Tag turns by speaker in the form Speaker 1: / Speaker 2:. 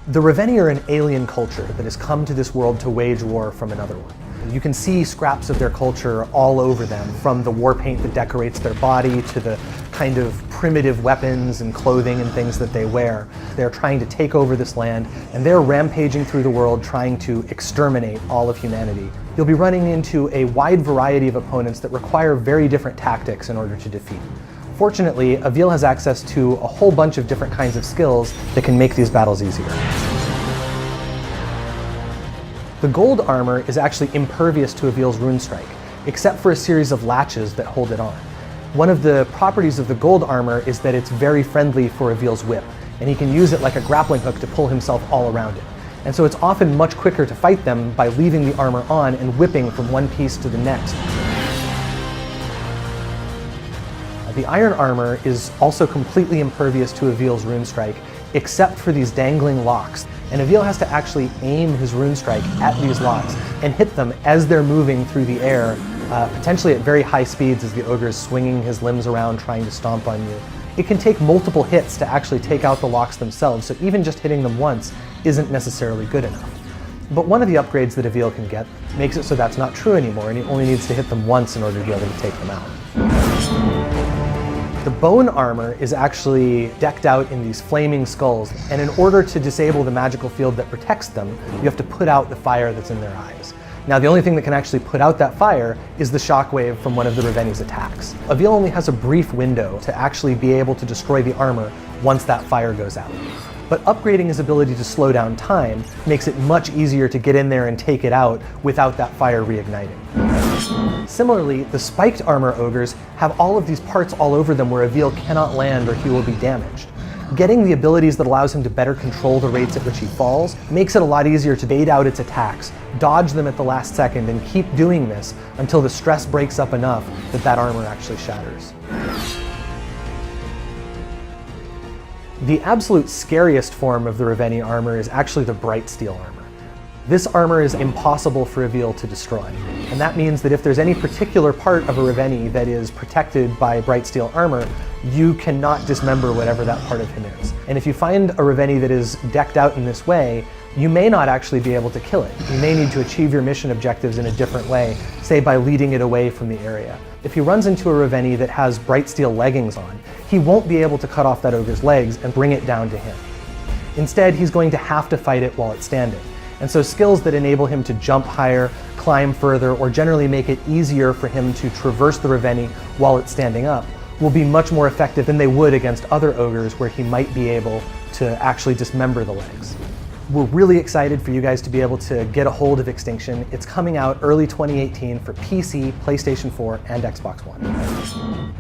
Speaker 1: The Reveni are an alien culture that has come to this world to wage war from another one. You can see scraps of their culture all over them, from the war paint that decorates their body to the kind of primitive weapons and clothing and things that they wear. They're trying to take over this land, and they're rampaging through the world trying to exterminate all of humanity. You'll be running into a wide variety of opponents that require very different tactics in order to defeat. Fortunately, Avil has access to a whole bunch of different kinds of skills that can make these battles easier. The gold armor is actually impervious to Avil's rune strike, except for a series of latches that hold it on. One of the properties of the gold armor is that it's very friendly for Avil's whip, and he can use it like a grappling hook to pull himself all around it. And so it's often much quicker to fight them by leaving the armor on and whipping from one piece to the next. The iron armor is also completely impervious to Avil's rune strike, except for these dangling locks. And Avil has to actually aim his rune strike at these locks and hit them as they're moving through the air, potentially at very high speeds as the ogre is swinging his limbs around trying to stomp on you. It can take multiple hits to actually take out the locks themselves, so even just hitting them once isn't necessarily good enough. But one of the upgrades that Avil can get makes it so that's not true anymore, and he only needs to hit them once in order to be able to take them out. The bone armor is actually decked out in these flaming skulls, and in order to disable the magical field that protects them, you have to put out the fire that's in their eyes. Now, the only thing that can actually put out that fire is the shockwave from one of the Reveni's attacks. Avil only has a brief window to actually be able to destroy the armor once that fire goes out. But upgrading his ability to slow down time makes it much easier to get in there and take it out without that fire reigniting. Similarly, the spiked armor ogres have all of these parts all over them where Avil cannot land or he will be damaged. Getting the abilities that allows him to better control the rates at which he falls makes it a lot easier to bait out its attacks, dodge them at the last second, and keep doing this until the stress breaks up enough that that armor actually shatters. The absolute scariest form of the Reveni armor is actually the bright steel armor. This armor is impossible for Avil to destroy, and that means that if there's any particular part of a Reveni that is protected by bright steel armor, you cannot dismember whatever that part of him is. And if you find a Reveni that is decked out in this way, you may not actually be able to kill it. You may need to achieve your mission objectives in a different way, say by leading it away from the area. If he runs into a Reveni that has bright steel leggings on, he won't be able to cut off that ogre's legs and bring it down to him. Instead, he's going to have to fight it while it's standing. And so skills that enable him to jump higher, climb further, or generally make it easier for him to traverse the Reveni while it's standing up will be much more effective than they would against other ogres where he might be able to actually dismember the legs. We're really excited for you guys to be able to get a hold of Extinction. It's coming out early 2018 for PC, PlayStation 4, and Xbox One.